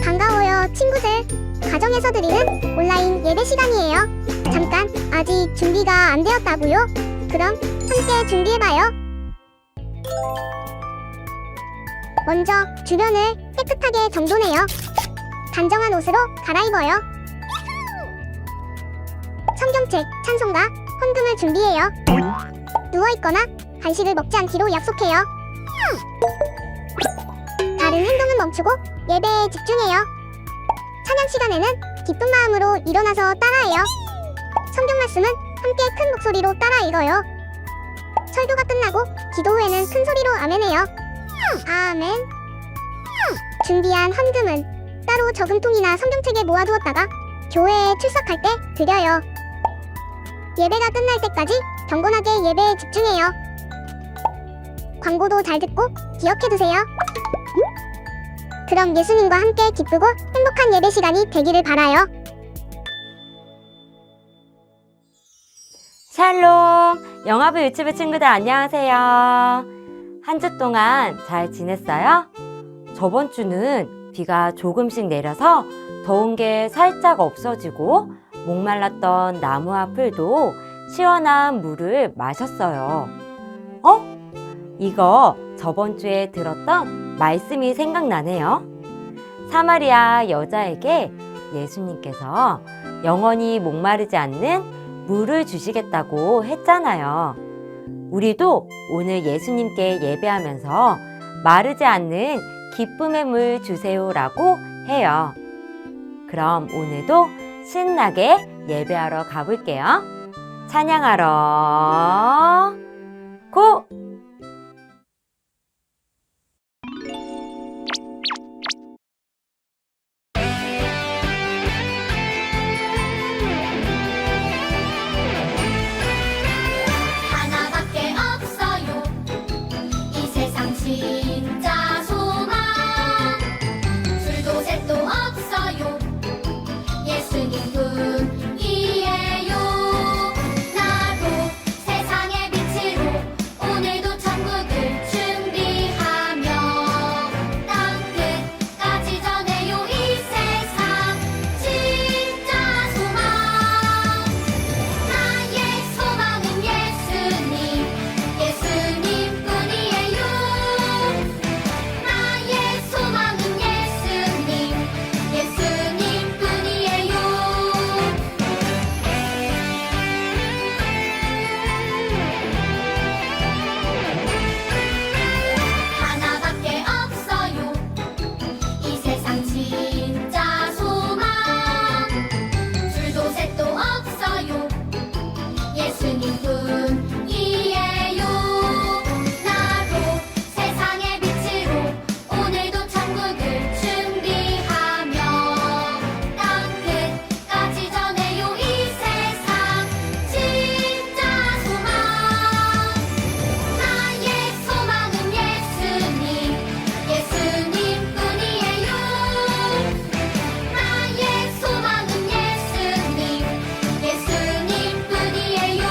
반가워요, 친구들. 가정에서 드리는 온라인 예배 시간이에요. 잠깐, 아직 준비가 안 되었다고요? 그럼 함께 준비해봐요. 먼저 주변을 깨끗하게 정돈해요. 단정한 옷으로 갈아입어요. 성경책, 찬송가, 헌금을 준비해요. 누워있거나 간식을 먹지 않기로 약속해요. 다른 행동은 멈추고 예배에 집중해요. 찬양 시간에는 기쁜 마음으로 일어나서 따라해요. 성경 말씀은 함께 큰 목소리로 따라 읽어요. 설교가 끝나고 기도 후에는 큰 소리로 아멘해요. 아멘. 준비한 헌금은 따로 저금통이나 성경책에 모아두었다가 교회에 출석할 때 드려요. 예배가 끝날 때까지 경건하게 예배에 집중해요. 광고도 잘 듣고 기억해두세요. 그럼 예수님과 함께 기쁘고 행복한 예배 시간이 되기를 바라요. 샬롬! 영화부 유튜브 친구들 안녕하세요. 한 주 동안 잘 지냈어요? 저번 주는 비가 조금씩 내려서 더운 게 살짝 없어지고 목말랐던 나무와 풀도 시원한 물을 마셨어요. 이거 저번 주에 들었던 말씀이 생각나네요. 사마리아 여자에게 예수님께서 영원히 목마르지 않는 물을 주시겠다고 했잖아요. 우리도 오늘 예수님께 예배하면서 마르지 않는 기쁨의 물 주세요라고 해요. 그럼 오늘도 신나게 예배하러 가볼게요. 찬양하러 고! 하나밖에 없어요. 이 세상 진짜 소망. 둘도 셋도 없어요. 예수님뿐이에요. 나도 세상의 빛으로 오늘도 천국을 준비하며 땅 끝까지 전해요. 이 세상 진짜 소망. 나의 소망은 예수님, 예수님뿐이에요. 나의 소망은 예수님, 예수님뿐이에요. 하나밖에 없어요. 이 세상 진짜 소망. 둘도 셋도 없어요. 예수님뿐이에요. 나도 세상의 빛으로 오늘도 천국을 준비하며 땅 끝까지 전해요. 이 세상 진짜 소망. 나의 소망은 예수님, 예수님뿐이에요. 나의 소망은 예수님, 예수님뿐이에요.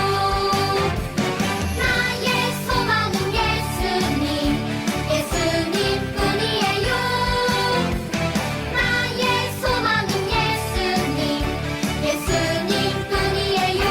나의 소망은 예수님, 예수님뿐이에요. 나의 소망은 예수님뿐이에요.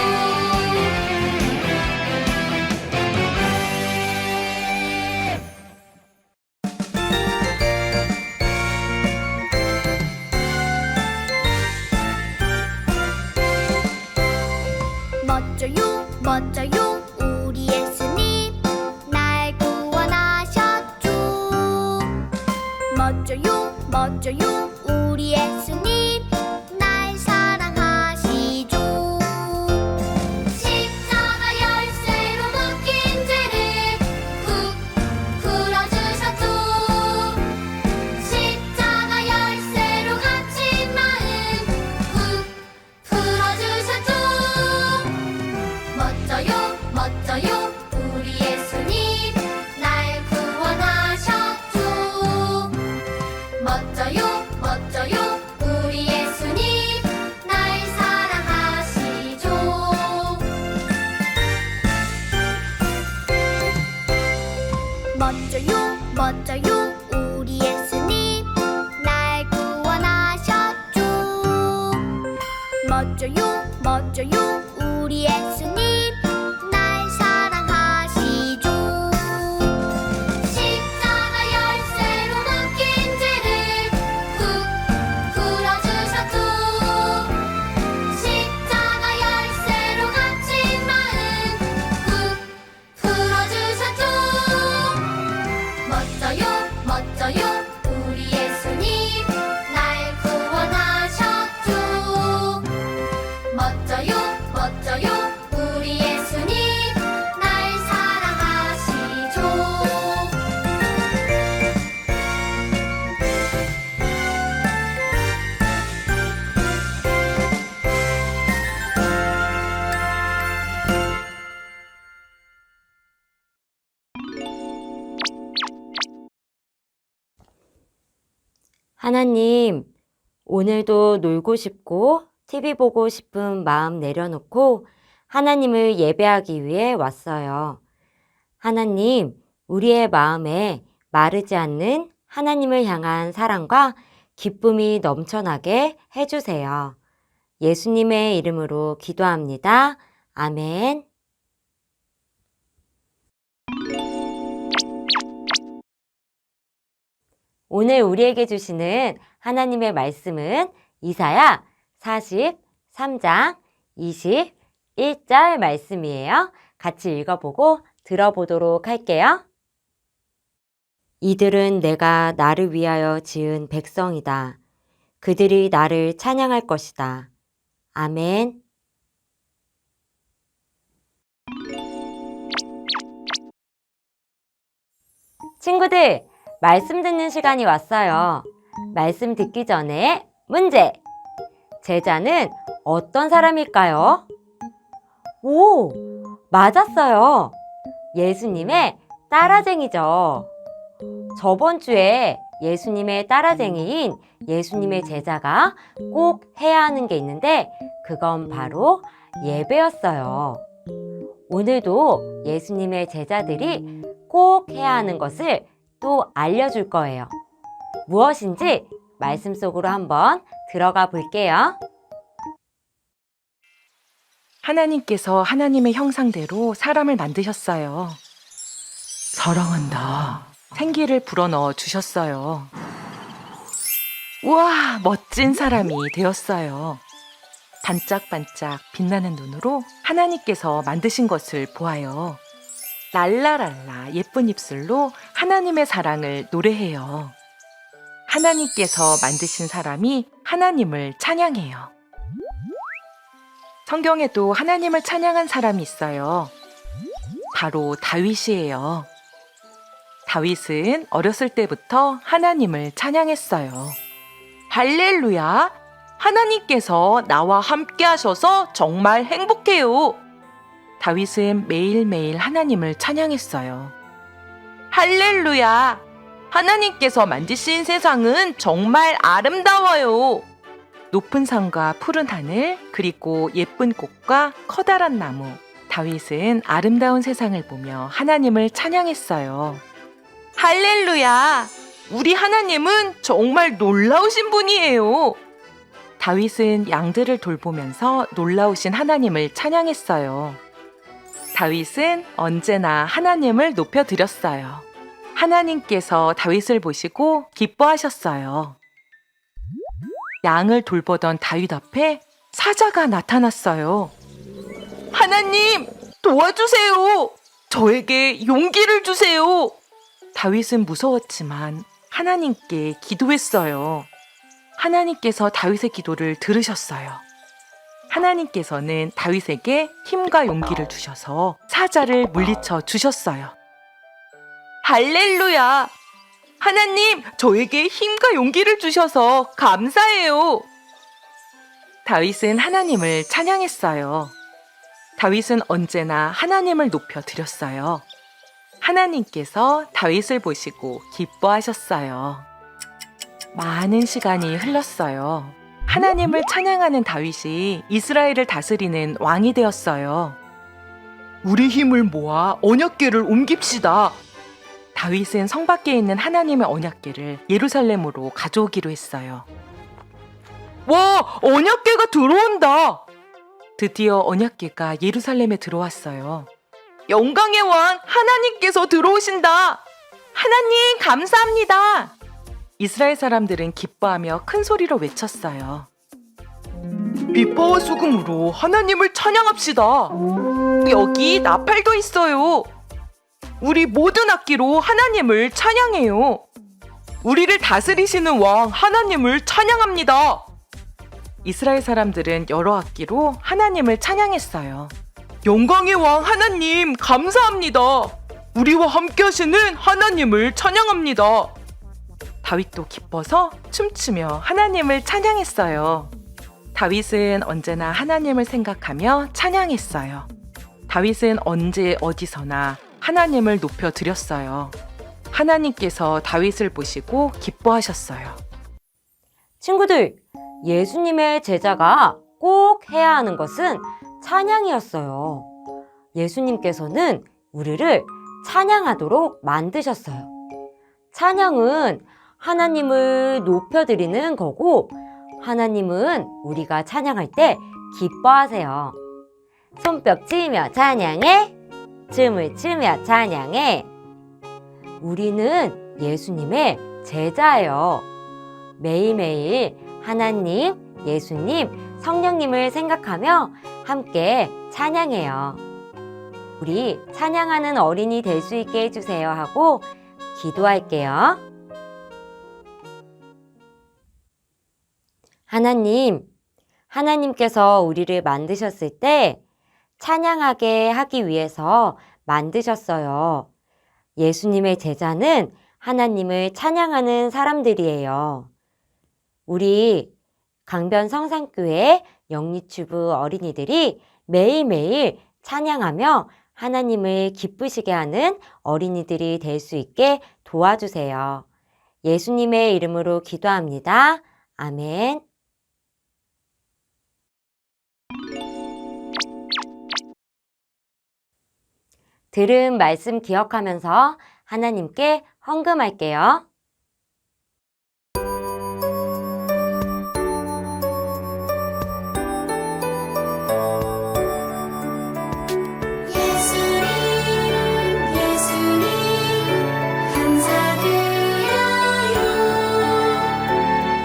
멋져요, 멋져요, 우리 예수님 날 구원하셨죠. 멋져요, 멋져요, 우리 예수님 날 사랑하시죠. 십자가 열쇠로 묶인 죄를 쿡 풀어주셨죠. 십자가 열쇠로 갇힌 마음 쿡 풀어주셨죠. 멋져요, 멋져요, 우리 예수님 날 구원하셨죠. 멋져요, 멋져요, 우리 예수님 날 사랑하시죠. 멋져요 멋져요 우리 예수님 날 구원하셨죠 멋져요 멋져요 우리 예수님 날 사랑하시죠 십자가 열쇠로 묶인 죄를 훅 풀어주셨죠 십자가 열쇠로 갇힌 마음 훅 풀어주셨죠 멋져요 멋져요 우리 예수님 날 구원하셨죠 멋져요 멋져요 우리 예수님 날 사랑하시죠 하나님, 오늘도 놀고 싶고 TV 보고 싶은 마음 내려놓고 하나님을 예배하기 위해 왔어요. 하나님, 우리의 마음에 마르지 않는 하나님을 향한 사랑과 기쁨이 넘쳐나게 해주세요. 예수님의 이름으로 기도합니다. 아멘. 오늘 우리에게 주시는 하나님의 말씀은 이사야 43장 21절 말씀이에요. 같이 읽어보고 들어보도록 할게요. 이들은 내가 나를 위하여 지은 백성이다. 그들이 나를 찬양할 것이다. 아멘. 친구들, 말씀 듣는 시간이 왔어요. 말씀 듣기 전에 문제! 제자는 어떤 사람일까요? 오, 맞았어요. 예수님의 따라쟁이죠. 저번 주에 예수님의 따라쟁이인 예수님의 제자가 꼭 해야 하는 게 있는데 그건 바로 예배였어요. 오늘도 예수님의 제자들이 꼭 해야 하는 것을 또 알려줄 거예요. 무엇인지 말씀 속으로 한번 들어가 볼게요. 하나님께서 하나님의 형상대로 사람을 만드셨어요. 사랑한다. 생기를 불어넣어 주셨어요. 우와, 멋진 사람이 되었어요. 반짝반짝 빛나는 눈으로 하나님께서 만드신 것을 보아요. 랄라랄라 예쁜 입술로 하나님의 사랑을 노래해요. 하나님께서 만드신 사람이 하나님을 찬양해요. 성경에도 하나님을 찬양한 사람이 있어요. 바로 다윗이에요. 다윗은 어렸을 때부터 하나님을 찬양했어요. 할렐루야! 하나님께서 나와 함께 하셔서 정말 행복해요. 다윗은 매일매일 하나님을 찬양했어요. 할렐루야! 하나님께서 만드신 세상은 정말 아름다워요. 높은 산과 푸른 하늘, 그리고 예쁜 꽃과 커다란 나무. 다윗은 아름다운 세상을 보며 하나님을 찬양했어요. 할렐루야! 우리 하나님은 정말 놀라우신 분이에요. 다윗은 양들을 돌보면서 놀라우신 하나님을 찬양했어요. 다윗은 언제나 하나님을 높여드렸어요. 하나님께서 다윗을 보시고 기뻐하셨어요. 양을 돌보던 다윗 앞에 사자가 나타났어요. 하나님, 도와주세요. 저에게 용기를 주세요. 다윗은 무서웠지만 하나님께 기도했어요. 하나님께서 다윗의 기도를 들으셨어요. 하나님께서는 다윗에게 힘과 용기를 주셔서 사자를 물리쳐 주셨어요. 할렐루야! 하나님, 저에게 힘과 용기를 주셔서 감사해요. 다윗은 하나님을 찬양했어요. 다윗은 언제나 하나님을 높여 드렸어요. 하나님께서 다윗을 보시고 기뻐하셨어요. 많은 시간이 흘렀어요. 하나님을 찬양하는 다윗이 이스라엘을 다스리는 왕이 되었어요. 우리 힘을 모아 언약궤를 옮깁시다. 다윗은 성 밖에 있는 하나님의 언약궤를 예루살렘으로 가져오기로 했어요. 와, 언약궤가 들어온다! 드디어 언약궤가 예루살렘에 들어왔어요. 영광의 왕 하나님께서 들어오신다! 하나님 감사합니다! 이스라엘 사람들은 기뻐하며 큰 소리로 외쳤어요. 비파와 수금으로 하나님을 찬양합시다. 여기 나팔도 있어요. 우리 모든 악기로 하나님을 찬양해요. 우리를 다스리시는 왕 하나님을 찬양합니다. 이스라엘 사람들은 여러 악기로 하나님을 찬양했어요. 영광의 왕 하나님 감사합니다. 우리와 함께 하시는 하나님을 찬양합니다. 다윗도 기뻐서 춤추며 하나님을 찬양했어요. 다윗은 언제나 하나님을 생각하며 찬양했어요. 다윗은 언제 어디서나 하나님을 높여 드렸어요. 하나님께서 다윗을 보시고 기뻐하셨어요. 친구들, 예수님의 제자가 꼭 해야 하는 것은 찬양이었어요. 예수님께서는 우리를 찬양하도록 만드셨어요. 찬양은 하나님을 높여드리는 거고, 하나님은 우리가 찬양할 때 기뻐하세요. 손뼉 치며 찬양해, 춤을 추며 찬양해. 우리는 예수님의 제자예요. 매일매일 하나님, 예수님, 성령님을 생각하며 함께 찬양해요. 우리 찬양하는 어린이 될 수 있게 해주세요 하고 기도할게요. 하나님께서 우리를 만드셨을 때 찬양하게 하기 위해서 만드셨어요. 예수님의 제자는 하나님을 찬양하는 사람들이에요. 우리 강변 성산교회 영리튜브 어린이들이 매일매일 찬양하며 하나님을 기쁘시게 하는 어린이들이 될 수 있게 도와주세요. 예수님의 이름으로 기도합니다. 아멘. 들은 말씀 기억하면서 하나님께 헌금할게요. 예수님 감사드려요.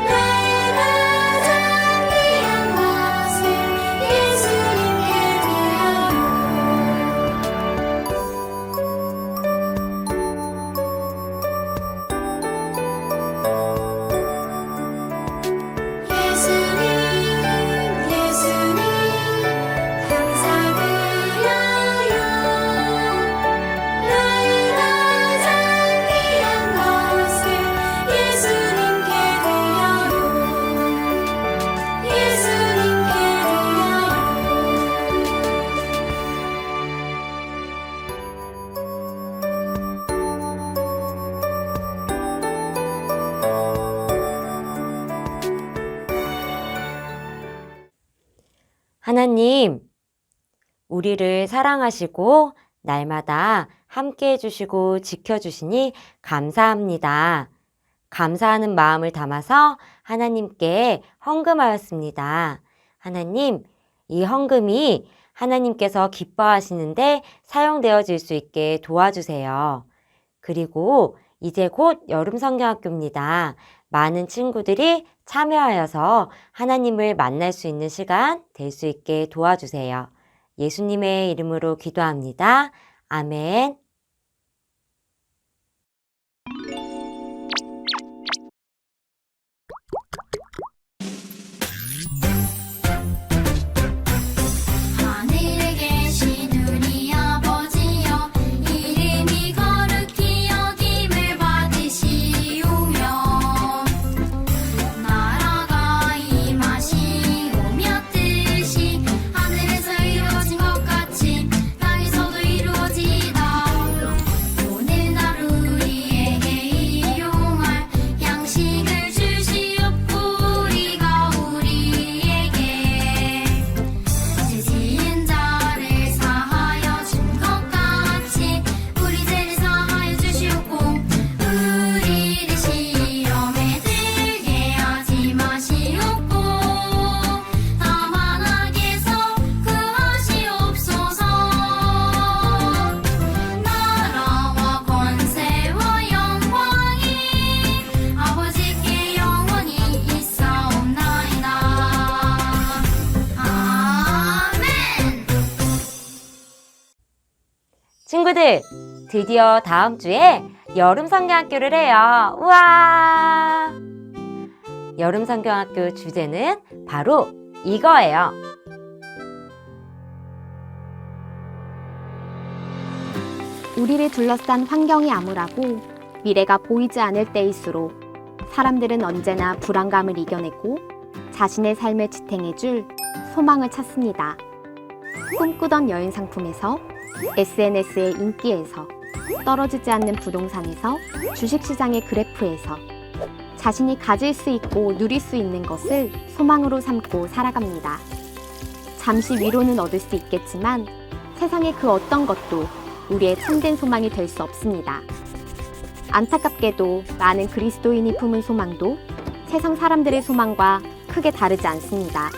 나의 가장 귀한 것을 예수님께 예수님 감사드려요. 나의 가장 귀한 것을 예수님께 드려요. 예수님께 하나님, 우리를 사랑하시고 날마다 함께 해주시고 지켜주시니 감사합니다. 감사하는 마음을 담아서 하나님께 헌금하였습니다. 하나님, 이 헌금이 하나님께서 기뻐하시는데 사용되어질 수 있게 도와주세요. 그리고 이제 곧 여름성경학교입니다. 많은 친구들이 참여하여서 하나님을 만날 수 있는 시간 될 수 있게 도와주세요. 예수님의 이름으로 기도합니다. 아멘. 하늘에 계신 우리 아버지여 이름이 거룩히 여김을 받으시오며 나라가 임하시오며 뜻이 하늘에서 이루어진 것 같이 땅에서도 이루어지이다. 친구들, 드디어 다음 주에 여름 성경학교를 해요. 우와! 여름 성경학교 주제는 바로 이거예요. 우리를 둘러싼 환경이 암울하고 미래가 보이지 않을 때일수록 사람들은 언제나 불안감을 이겨내고 자신의 삶을 지탱해줄 소망을 찾습니다. 꿈꾸던 여행 상품에서 SNS의 인기에서 떨어지지 않는 부동산에서 주식시장의 그래프에서 자신이 가질 수 있고 누릴 수 있는 것을 소망으로 삼고 살아갑니다. 잠시 위로는 얻을 수 있겠지만 세상의 그 어떤 것도 우리의 참된 소망이 될 수 없습니다. 안타깝게도 많은 그리스도인이 품은 소망도 세상 사람들의 소망과 크게 다르지 않습니다.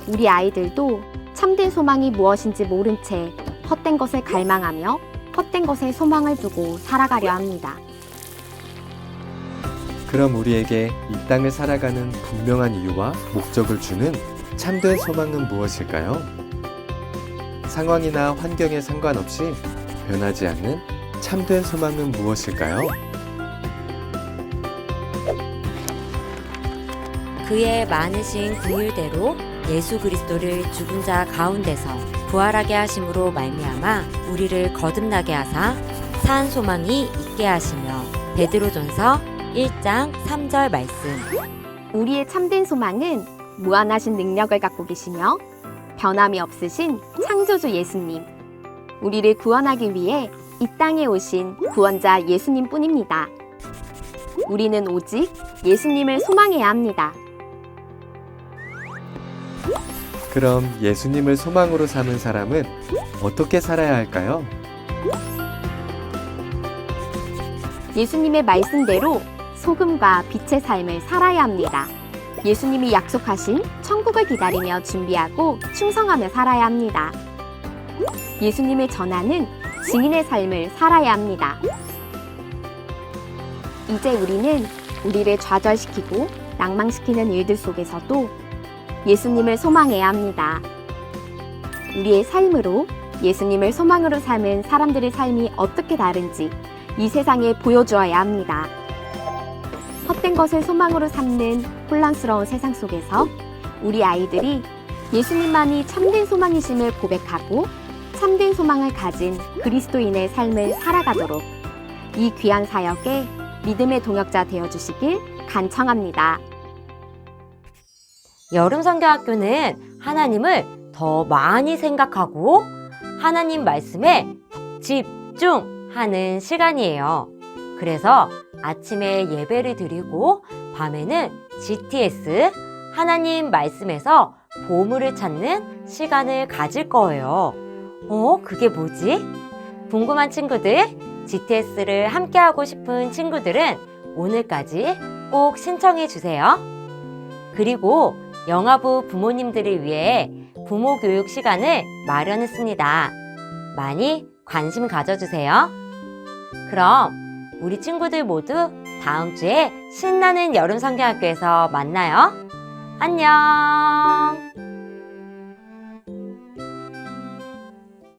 우리 아이들도 참된 소망이 무엇인지 모른 채 헛된 것을 갈망하며 헛된 것에 소망을 두고 살아가려 합니다. 그럼 우리에게 이 땅을 살아가는 분명한 이유와 목적을 주는 참된 소망은 무엇일까요? 상황이나 환경에 상관없이 변하지 않는 참된 소망은 무엇일까요? 그의 많으신 긍휼대로 예수 그리스도를 죽은 자 가운데서 부활하게 하심으로 말미암아 우리를 거듭나게 하사 산 소망이 있게 하시며 베드로전서 1장 3절 말씀. 우리의 참된 소망은 무한하신 능력을 갖고 계시며 변함이 없으신 창조주 예수님, 우리를 구원하기 위해 이 땅에 오신 구원자 예수님 뿐입니다. 우리는 오직 예수님을 소망해야 합니다. 그럼 예수님을 소망으로 삼은 사람은 어떻게 살아야 할까요? 예수님의 말씀대로 소금과 빛의 삶을 살아야 합니다. 예수님이 약속하신 천국을 기다리며 준비하고 충성하며 살아야 합니다. 예수님을 전하는 증인의 삶을 살아야 합니다. 이제 우리는 우리를 좌절시키고 낭망시키는 일들 속에서도 예수님을 소망해야 합니다. 우리의 삶으로 예수님을 소망으로 삼은 사람들의 삶이 어떻게 다른지 이 세상에 보여주어야 합니다. 헛된 것을 소망으로 삼는 혼란스러운 세상 속에서 우리 아이들이 예수님만이 참된 소망이심을 고백하고 참된 소망을 가진 그리스도인의 삶을 살아가도록 이 귀한 사역에 믿음의 동역자 되어주시길 간청합니다. 여름 성경학교는 하나님을 더 많이 생각하고 하나님 말씀에 집중하는 시간이에요. 그래서 아침에 예배를 드리고 밤에는 GTS 하나님 말씀에서 보물을 찾는 시간을 가질 거예요. 그게 뭐지? 궁금한 친구들, GTS를 함께하고 싶은 친구들은 오늘까지 꼭 신청해 주세요. 그리고 영아부 부모님들을 위해 부모 교육 시간을 마련했습니다. 많이 관심 가져주세요. 그럼 우리 친구들 모두 다음 주에 신나는 여름 성경학교에서 만나요. 안녕!